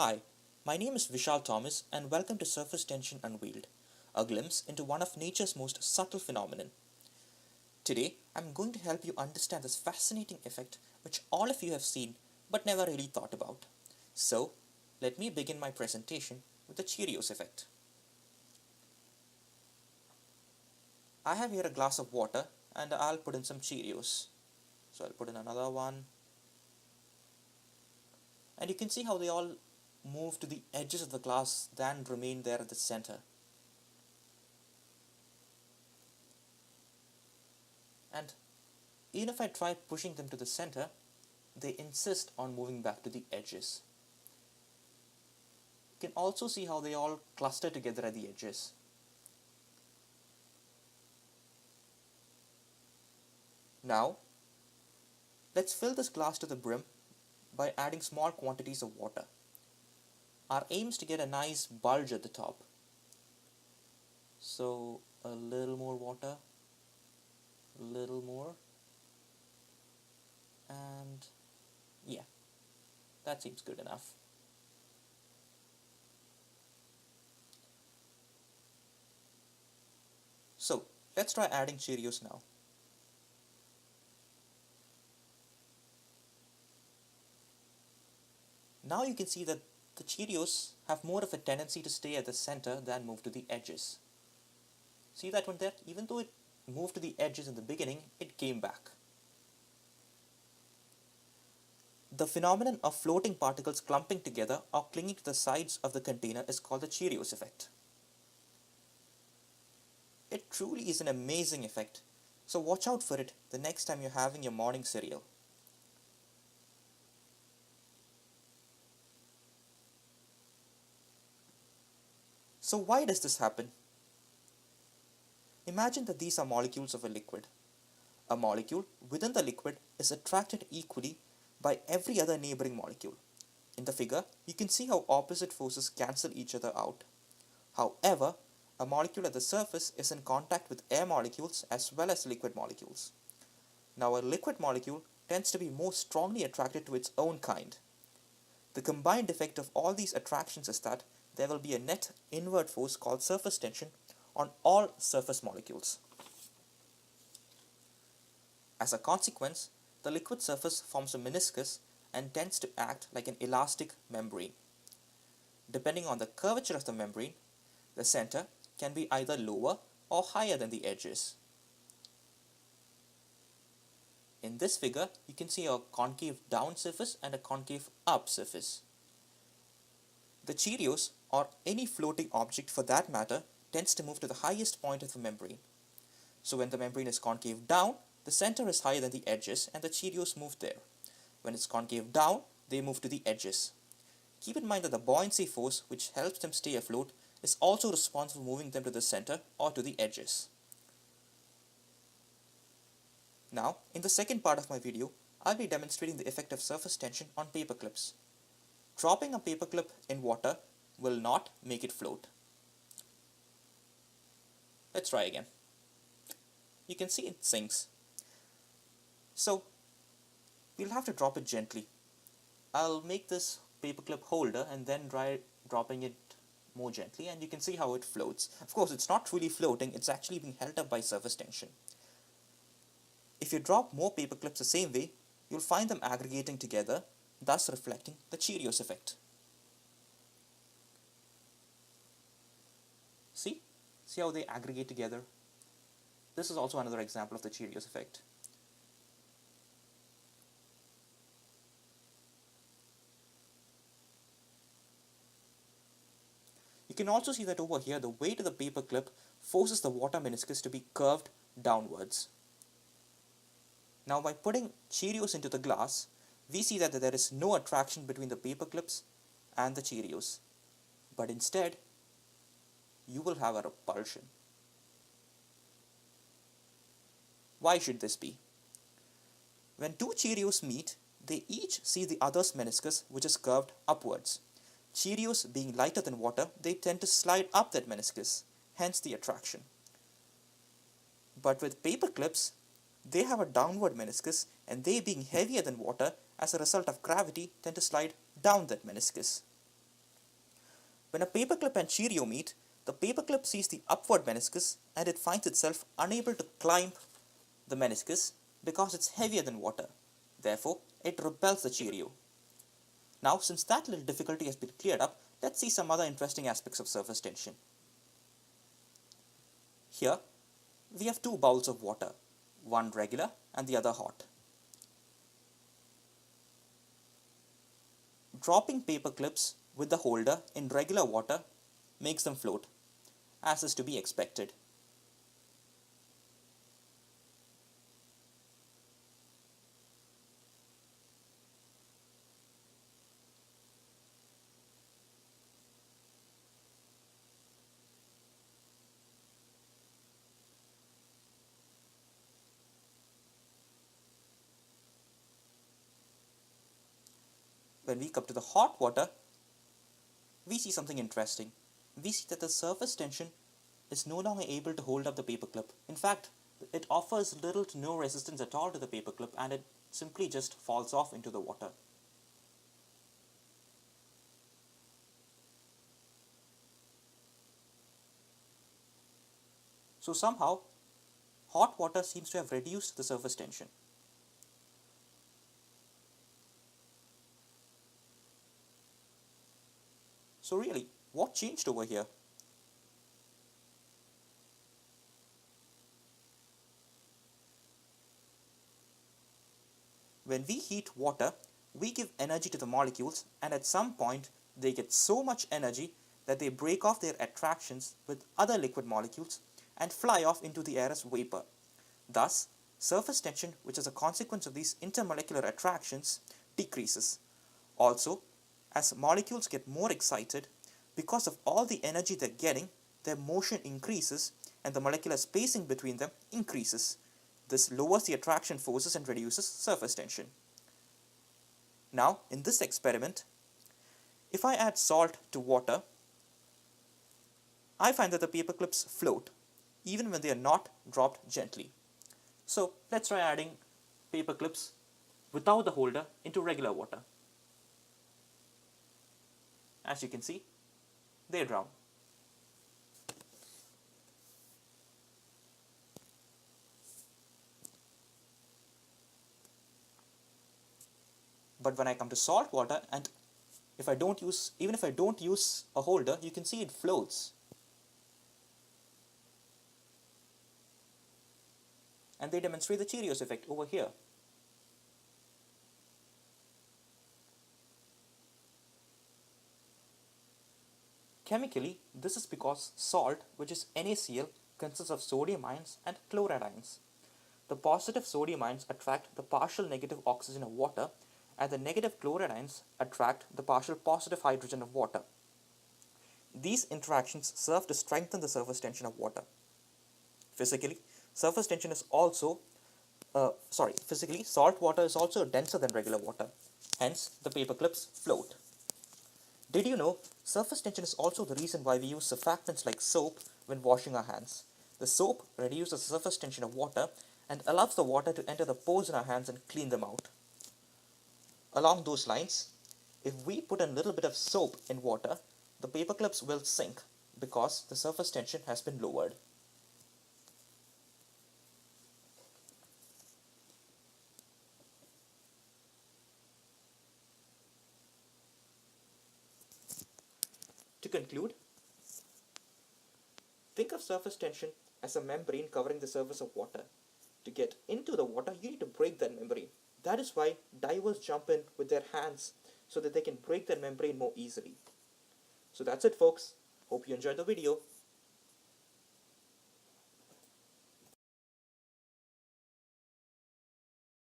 Hi, my name is Vishal Thomas and welcome to Surface Tension Unveiled, a glimpse into one of nature's most subtle phenomenon. Today, I'm going to help you understand this fascinating effect which all of you have seen but never really thought about. So, let me begin my presentation with the Cheerios effect. I have here a glass of water and I'll put in some Cheerios. So I'll put in another one. And you can see how they all move to the edges of the glass than remain there at the center. And even if I try pushing them to the center, they insist on moving back to the edges. You can also see how they all cluster together at the edges. Now, let's fill this glass to the brim by adding small quantities of water. Our aim is to get a nice bulge at the top. So, a little more water, a little more, and yeah, that seems good enough. So, let's try adding Cheerios now. Now you can see that the Cheerios have more of a tendency to stay at the center than move to the edges. See that one there? Even though it moved to the edges in the beginning, it came back. The phenomenon of floating particles clumping together or clinging to the sides of the container is called the Cheerios effect. It truly is an amazing effect, so watch out for it the next time you're having your morning cereal. So why does this happen? Imagine that these are molecules of a liquid. A molecule within the liquid is attracted equally by every other neighboring molecule. In the figure, you can see how opposite forces cancel each other out. However, a molecule at the surface is in contact with air molecules as well as liquid molecules. Now, a liquid molecule tends to be more strongly attracted to its own kind. The combined effect of all these attractions is that there will be a net inward force called surface tension on all surface molecules. As a consequence, the liquid surface forms a meniscus and tends to act like an elastic membrane. Depending on the curvature of the membrane, the center can be either lower or higher than the edges. In this figure, you can see a concave down surface and a concave up surface. The Cheerios, or any floating object for that matter, tends to move to the highest point of the membrane. So when the membrane is concave down, the center is higher than the edges and the Cheerios move there. When it's concave down, they move to the edges. Keep in mind that the buoyancy force, which helps them stay afloat, is also responsible for moving them to the center or to the edges. Now, in the second part of my video, I'll be demonstrating the effect of surface tension on paper clips. Dropping a paperclip in water will not make it float. Let's try again. You can see it sinks. So, we'll have to drop it gently. I'll make this paperclip holder and then try dropping it more gently, and you can see how it floats. Of course, it's not truly floating, it's actually being held up by surface tension. If you drop more paperclips the same way, you'll find them aggregating together, thus reflecting the Cheerios effect. See? See how they aggregate together? This is also another example of the Cheerios effect. You can also see that over here, the weight of the paperclip forces the water meniscus to be curved downwards. Now, by putting Cheerios into the glass, we see that there is no attraction between the paperclips and the Cheerios, but instead, you will have a repulsion. Why should this be? When two Cheerios meet, they each see the other's meniscus, which is curved upwards. Cheerios being lighter than water, they tend to slide up that meniscus, hence the attraction. But with paper clips, they have a downward meniscus, and they being heavier than water, as a result of gravity, tend to slide down that meniscus. When a paperclip and Cheerio meet, the paperclip sees the upward meniscus and it finds itself unable to climb the meniscus because it's heavier than water. Therefore, it repels the Cheerio. Now, since that little difficulty has been cleared up, let's see some other interesting aspects of surface tension. Here, we have two bowls of water, one regular and the other hot. Dropping paper clips with the holder in regular water makes them float, as is to be expected. When we come to the hot water, we see something interesting. We see that the surface tension is no longer able to hold up the paperclip. In fact, it offers little to no resistance at all to the paperclip and it simply just falls off into the water. So somehow, hot water seems to have reduced the surface tension. So really, what changed over here? When we heat water, we give energy to the molecules and at some point they get so much energy that they break off their attractions with other liquid molecules and fly off into the air as vapor. Thus, surface tension, which is a consequence of these intermolecular attractions, decreases. Also, as molecules get more excited, because of all the energy they're getting, their motion increases and the molecular spacing between them increases. This lowers the attraction forces and reduces surface tension. Now, in this experiment, if I add salt to water, I find that the paperclips float, even when they are not dropped gently. So, let's try adding paperclips without the holder into regular water. As you can see, they drown. But when I come to salt water and even if I don't use a holder, you can see it floats. And they demonstrate the Cheerios effect over here. Chemically, this is because salt, which is NaCl, consists of sodium ions and chloride ions. The positive sodium ions attract the partial negative oxygen of water, and the negative chloride ions attract the partial positive hydrogen of water. These interactions serve to strengthen the surface tension of water. Physically, salt water is also denser than regular water. Hence, the paperclips float. Did you know surface tension is also the reason why we use surfactants like soap when washing our hands? The soap reduces the surface tension of water and allows the water to enter the pores in our hands and clean them out. Along those lines, if we put a little bit of soap in water, the paperclips will sink because the surface tension has been lowered. To conclude, think of surface tension as a membrane covering the surface of water. To get into the water, you need to break that membrane. That is why divers jump in with their hands so that they can break that membrane more easily. So that's it, folks. Hope you enjoyed the video.